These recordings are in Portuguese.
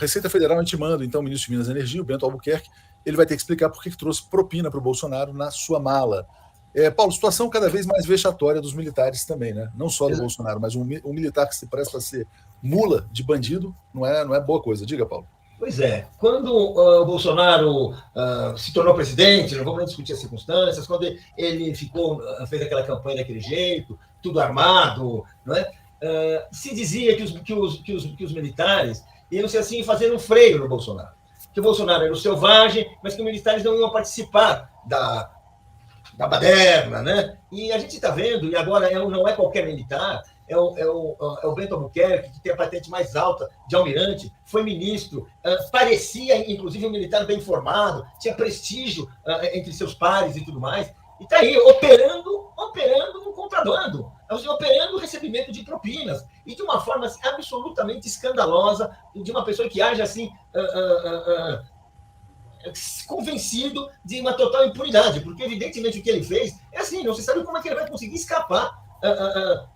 Receita Federal intimando, então, o ministro de Minas e Energia, o Bento Albuquerque, ele vai ter que explicar por que trouxe propina para o Bolsonaro na sua mala. Paulo, situação cada vez mais vexatória dos militares também, né? Não só do Bolsonaro, mas um militar que se presta a ser mula de bandido não é boa coisa. Diga, Paulo. Pois é, quando o Bolsonaro se tornou presidente, não vamos nem discutir as circunstâncias, quando ele fez aquela campanha daquele jeito, tudo armado, não é? Se dizia que os militares iam ser assim, fazer um freio no Bolsonaro. Que o Bolsonaro era o selvagem, mas que os militares não iam participar da baderna, né? E a gente está vendo, e agora não é qualquer militar, é o Bento Albuquerque, que tem a patente mais alta de almirante, foi ministro, parecia, inclusive, um militar bem formado, tinha prestígio entre seus pares e tudo mais, e está aí, operando no contrabando, operando o recebimento de propinas, e de uma forma assim, absolutamente escandalosa, de uma pessoa que age assim, convencido de uma total impunidade, porque, evidentemente, o que ele fez é assim, não se sabe como é que ele vai conseguir escapar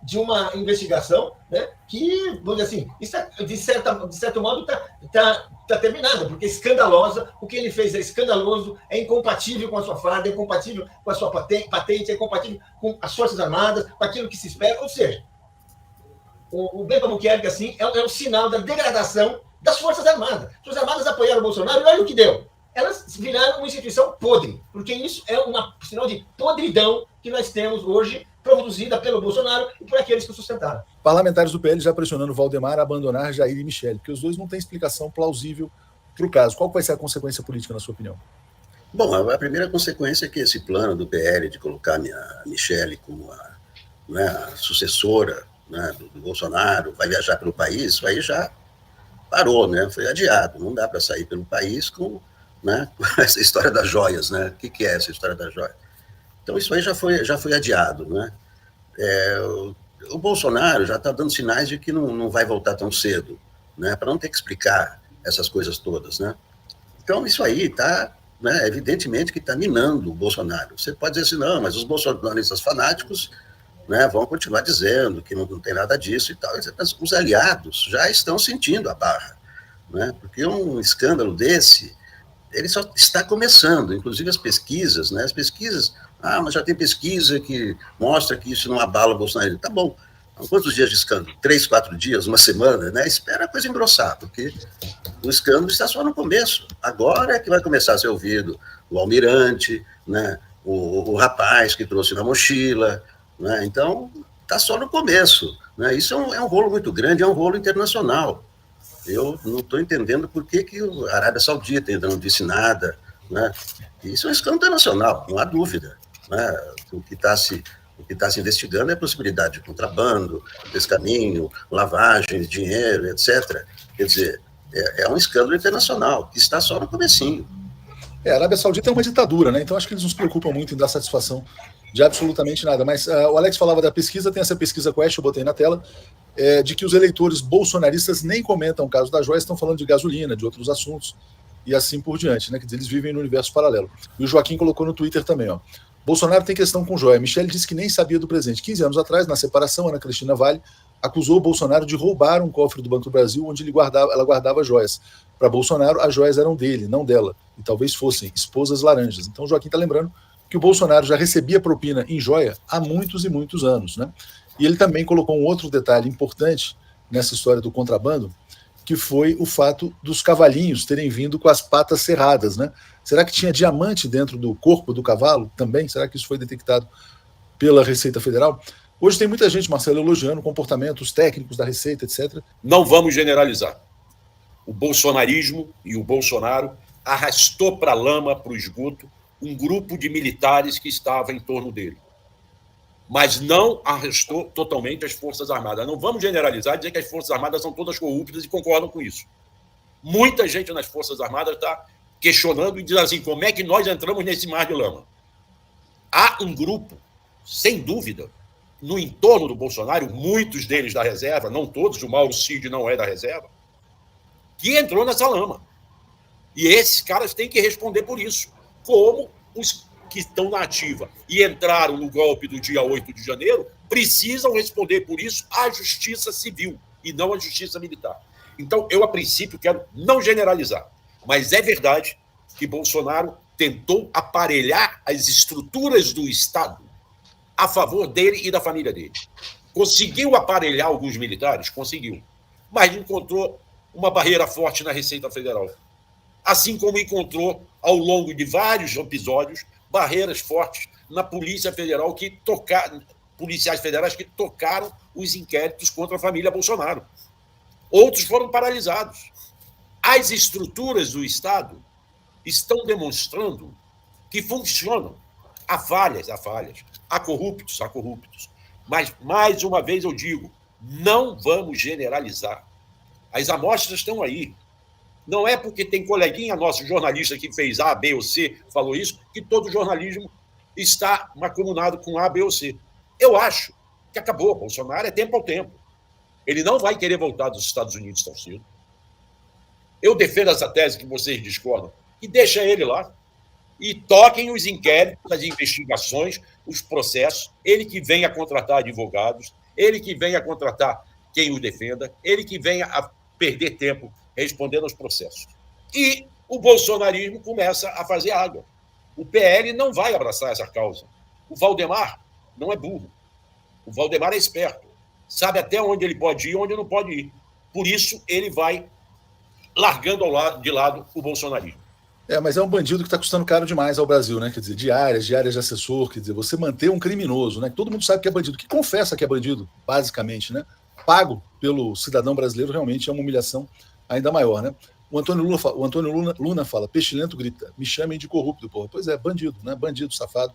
de uma investigação, né, que, vamos dizer assim, de certo modo está terminada, porque é escandalosa, o que ele fez é escandaloso, é incompatível com a sua farda, é incompatível com a sua patente, é incompatível com as Forças Armadas, com aquilo que se espera, ou seja, o Bento Albuquerque, assim, é um sinal da degradação das Forças Armadas. As Forças Armadas apoiaram o Bolsonaro e olha o que deu. Elas viraram uma instituição podre, porque isso é um sinal de podridão que nós temos hoje, produzida pelo Bolsonaro e por aqueles que o sustentaram. Parlamentares do PL já pressionando Valdemar a abandonar Jair e Michele, porque os dois não têm explicação plausível para o caso. Qual vai ser a consequência política, na sua opinião? Bom, a primeira consequência é que esse plano do PL de colocar a Michele como a sucessora, né, do Bolsonaro, vai viajar pelo país, isso aí já parou, né? Foi adiado. Não dá para sair pelo país com essa história das joias, né? O que é essa história das joias? Então, isso aí já foi adiado, né? O Bolsonaro já está dando sinais de que não vai voltar tão cedo, né? Para não ter que explicar essas coisas todas, né? Então, isso aí está, né, evidentemente que está minando o Bolsonaro. Você pode dizer assim, não, mas os bolsonaristas fanáticos, né, vão continuar dizendo que não tem nada disso e tal. Mas os aliados já estão sentindo a barra, né? Porque um escândalo desse, ele só está começando, inclusive as pesquisas, né? Mas já tem pesquisa que mostra que isso não abala o Bolsonaro. Tá bom, quantos dias de escândalo? 3, 4 dias, uma semana, né? Espera a coisa engrossar, porque o escândalo está só no começo. Agora é que vai começar a ser ouvido o almirante, né? O rapaz que trouxe na mochila, né? Então, está só no começo, né? Isso é um rolo muito grande, é um rolo internacional. Eu não estou entendendo por que a Arábia Saudita ainda não disse nada, né? Isso é um escândalo internacional, não há dúvida, né? O que está se investigando é a possibilidade de contrabando, descaminho, lavagem de dinheiro, etc. Quer dizer, é um escândalo internacional, que está só no comecinho. A Arábia Saudita é uma ditadura, né? Então acho que eles não se preocupam muito em dar satisfação de absolutamente nada. Mas o Alex falava da pesquisa, tem essa pesquisa Quest, eu botei na tela, de que os eleitores bolsonaristas nem comentam o caso da joia, estão falando de gasolina, de outros assuntos, e assim por diante, né? Quer dizer, eles vivem no universo paralelo. E o Joaquim colocou no Twitter também, ó. Bolsonaro tem questão com joia. Michele disse que nem sabia do presente. 15 anos atrás, na separação, Ana Cristina Vale acusou o Bolsonaro de roubar um cofre do Banco do Brasil, onde ela guardava joias. Para Bolsonaro, as joias eram dele, não dela. E talvez fossem esposas laranjas. Então o Joaquim está lembrando que o Bolsonaro já recebia propina em joia há muitos e muitos anos, né? E ele também colocou um outro detalhe importante nessa história do contrabando, que foi o fato dos cavalinhos terem vindo com as patas cerradas, né? Será que tinha diamante dentro do corpo do cavalo também? Será que isso foi detectado pela Receita Federal? Hoje tem muita gente, Marcelo, elogiando comportamentos técnicos da Receita, etc. Não vamos generalizar. O bolsonarismo e o Bolsonaro arrastou para a lama, para o esgoto, um grupo de militares que estava em torno dele. Mas não arrestou totalmente as Forças Armadas. Não vamos generalizar e dizer que as Forças Armadas são todas corruptas e concordam com isso. Muita gente nas Forças Armadas está questionando e diz assim, como é que nós entramos nesse mar de lama? Há um grupo, sem dúvida, no entorno do Bolsonaro, muitos deles da reserva, não todos, o Mauro Cid não é da reserva, que entrou nessa lama. E esses caras têm que responder por isso, como os que estão na ativa e entraram no golpe do dia 8 de janeiro, precisam responder por isso à justiça civil e não à justiça militar. Então, eu, a princípio, quero não generalizar, mas é verdade que Bolsonaro tentou aparelhar as estruturas do Estado a favor dele e da família dele. Conseguiu aparelhar alguns militares? Conseguiu. Mas encontrou uma barreira forte na Receita Federal. Assim como encontrou, ao longo de vários episódios, barreiras fortes na Polícia Federal, policiais federais que tocaram os inquéritos contra a família Bolsonaro. Outros foram paralisados. As estruturas do Estado estão demonstrando que funcionam. Há falhas, há corruptos. Mas, mais uma vez, eu digo, não vamos generalizar. As amostras estão aí. Não é porque tem coleguinha nosso, jornalista, que fez A, B ou C, falou isso, que todo jornalismo está macumunado com A, B ou C. Eu acho que acabou. Bolsonaro é tempo ao tempo. Ele não vai querer voltar dos Estados Unidos tão cedo. Eu defendo essa tese que vocês discordam, e deixa ele lá. E toquem os inquéritos, as investigações, os processos, ele que venha contratar advogados, ele que venha contratar quem o defenda, ele que venha a perder tempo respondendo aos processos. E o bolsonarismo começa a fazer água. O PL não vai abraçar essa causa. O Valdemar não é burro. O Valdemar é esperto. Sabe até onde ele pode ir e onde não pode ir. Por isso, ele vai largando de lado o bolsonarismo. Mas é um bandido que está custando caro demais ao Brasil, né? Quer dizer, diárias de assessor, quer dizer, você manter um criminoso, né? Todo mundo sabe que é bandido, que confessa que é bandido, basicamente, né? Pago pelo cidadão brasileiro, realmente é uma humilhação ainda maior, né? O Antônio Luna fala, Peixilento grita, me chamem de corrupto, porra. Pois é, bandido, né? Bandido, safado.